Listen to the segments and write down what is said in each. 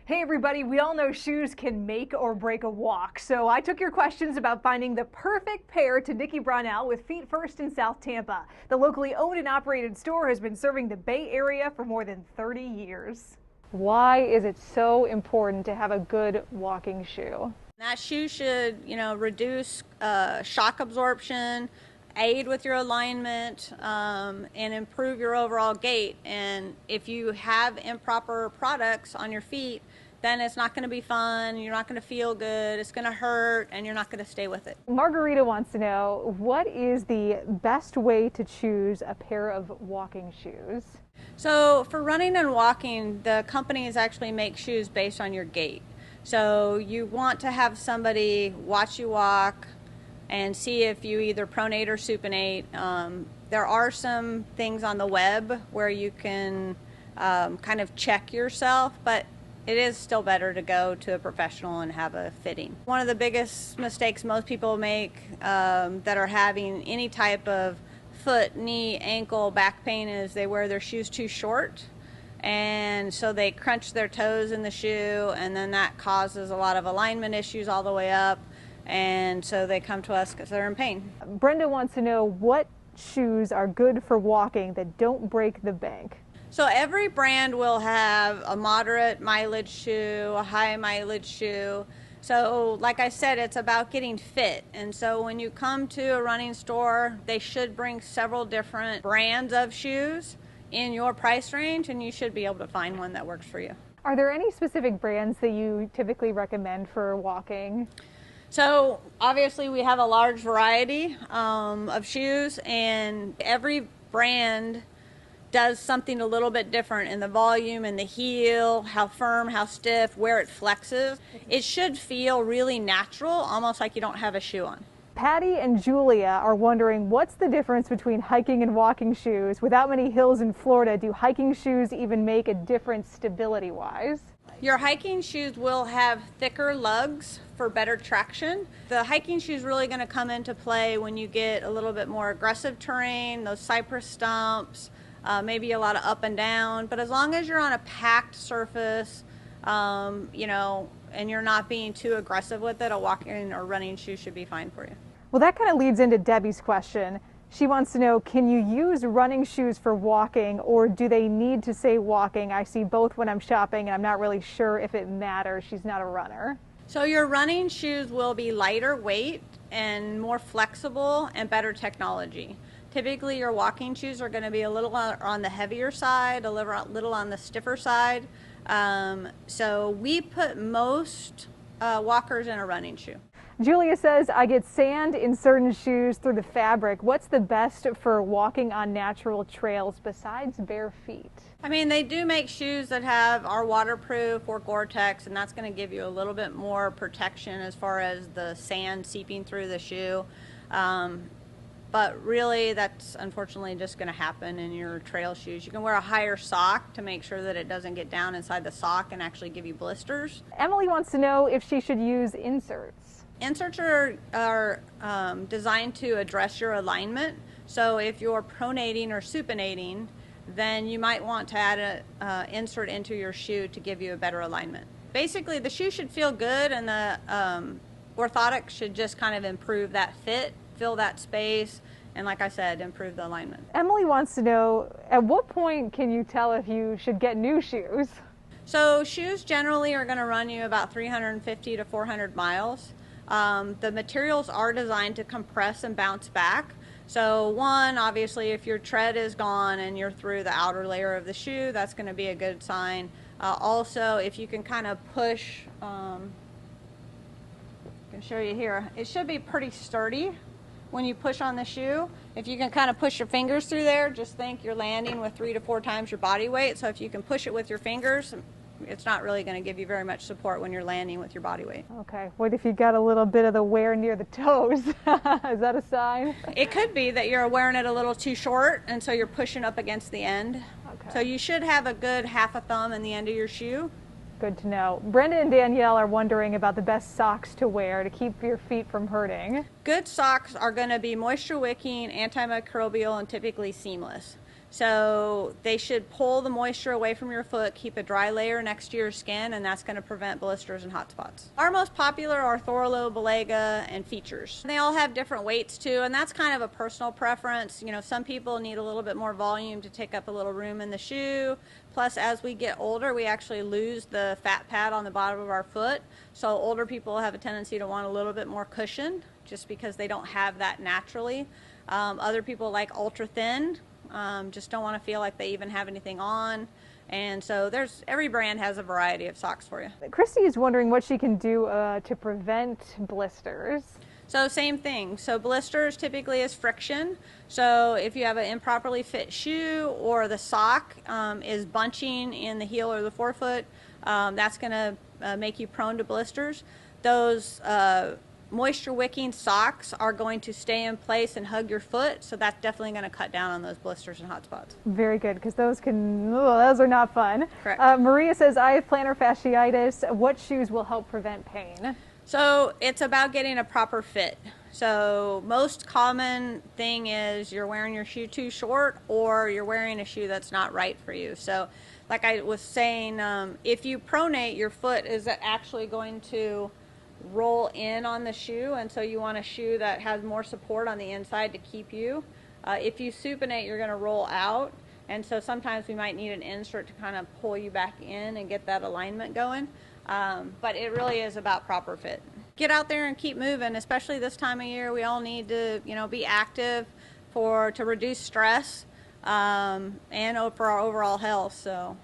Hey everybody, we all know shoes can make or break a walk, so I took your questions about finding the perfect pair to Nikki Brownell with Feet First in South Tampa. The locally owned and operated store has been serving the Bay Area for more than 30 years. Why is it so important to have a good walking shoe? That shoe should, reduce shock absorption, aid with your alignment, and improve your overall gait. And if you have improper products on your feet, then it's not going to be fun, you're not going to feel good, it's going to hurt, and you're not going to stay with it. Margarita wants to know, what is the best way to choose a pair of walking shoes? So for running and walking, the companies actually make shoes based on your gait. So you want to have somebody watch you walk and see if you either pronate or supinate. There are some things on the web where you can kind of check yourself, but it is still better to go to a professional and have a fitting. One of the biggest mistakes most people make that are having any type of foot, knee, ankle, back pain is they wear their shoes too short. And so they crunch their toes in the shoe, and then that causes a lot of alignment issues all the way up. And so they come to us because they're in pain. Brenda wants to know what shoes are good for walking that don't break the bank. So every brand will have a moderate mileage shoe, a high mileage shoe. So like I said, it's about getting fit. And so when you come to a running store, they should bring several different brands of shoes in your price range, and you should be able to find one that works for you. Are there any specific brands that you typically recommend for walking? So obviously we have a large variety of shoes, and every brand does something a little bit different in the volume and the heel, how firm, how stiff, where it flexes. It should feel really natural, almost like you don't have a shoe on. Patty and Julia are wondering, what's the difference between hiking and walking shoes? Without many hills in Florida, do hiking shoes even make a difference stability-wise? Your hiking shoes will have thicker lugs for better traction. The hiking shoe is really going to come into play when you get a little bit more aggressive terrain, those cypress stumps, maybe a lot of up and down. But as long as you're on a packed surface, and you're not being too aggressive with it, a walking or running shoe should be fine for you. Well, that kind of leads into Debbie's question. She wants to know, can you use running shoes for walking, or do they need to say walking? I see both when I'm shopping, and I'm not really sure if it matters. She's not a runner. So your running shoes will be lighter weight and more flexible and better technology. Typically your walking shoes are going to be a little on the heavier side, a little on the stiffer side. So we put most walkers in a running shoe. Julia says, I get sand in certain shoes through the fabric. What's the best for walking on natural trails besides bare feet? I mean, they do make shoes that are waterproof or Gore-Tex, and that's going to give you a little bit more protection as far as the sand seeping through the shoe. But really, that's unfortunately just going to happen in your trail shoes. You can wear a higher sock to make sure that it doesn't get down inside the sock and actually give you blisters. Emily wants to know if she should use inserts. Inserts are designed to address your alignment. So if you're pronating or supinating, then you might want to add an insert into your shoe to give you a better alignment. Basically, the shoe should feel good, and the orthotic should just kind of improve that fit, fill that space, and like I said, improve the alignment. Emily wants to know, at what point can you tell if you should get new shoes? So shoes generally are going to run you about 350 to 400 miles. The materials are designed to compress and bounce back. So one, obviously, if your tread is gone and you're through the outer layer of the shoe, that's going to be a good sign. Also, if you can kind of push, I can show you here, it should be pretty sturdy when you push on the shoe. If you can kind of push your fingers through there, just think you're landing with 3 to 4 times your body weight. So if you can push it with your fingers, it's not really going to give you very much support when you're landing with your body weight. Okay, what if you got a little bit of the wear near the toes? Is that a sign? It could be that you're wearing it a little too short, and so you're pushing up against the end. Okay. So you should have a good half a thumb in the end of your shoe. Good to know. Brenda and Danielle are wondering about the best socks to wear to keep your feet from hurting. Good socks are going to be moisture wicking, antimicrobial, and typically seamless. So they should pull the moisture away from your foot, keep a dry layer next to your skin, and that's going to prevent blisters and hot spots. Our most popular are Thorolo, Belega, and Features. They all have different weights too, and that's kind of a personal preference. You know, some people need a little bit more volume to take up a little room in the shoe. Plus, as we get older, we actually lose the fat pad on the bottom of our foot. So older people have a tendency to want a little bit more cushion just because they don't have that naturally. Other people like ultra thin. Just don't want to feel like they even have anything on. And so every brand has a variety of socks for you. Christy is wondering what she can do to prevent blisters. So same thing. So blisters typically is friction. So if you have an improperly fit shoe or the sock is bunching in the heel or the forefoot, that's going to make you prone to blisters. Those moisture wicking socks are going to stay in place and hug your foot, so that's definitely going to cut down on those blisters and hot spots. Very good, because those are not fun. Correct. Maria says, I have plantar fasciitis. What shoes will help prevent pain? So it's about getting a proper fit. So most common thing is you're wearing your shoe too short, or you're wearing a shoe that's not right for you. So like I was saying, if you pronate, your foot is actually going to roll in on the shoe, and so you want a shoe that has more support on the inside to keep you. If you supinate, you're going to roll out, and so sometimes we might need an insert to kind of pull you back in and get that alignment going. But it really is about proper fit. Get out there and keep moving, especially this time of year. We all need to, be active to reduce stress and for our overall health. So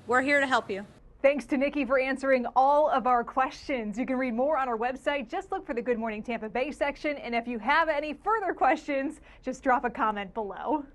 we're here to help you. Thanks to Nikki for answering all of our questions. You can read more on our website. Just look for the Good Morning Tampa Bay section. And if you have any further questions, just drop a comment below.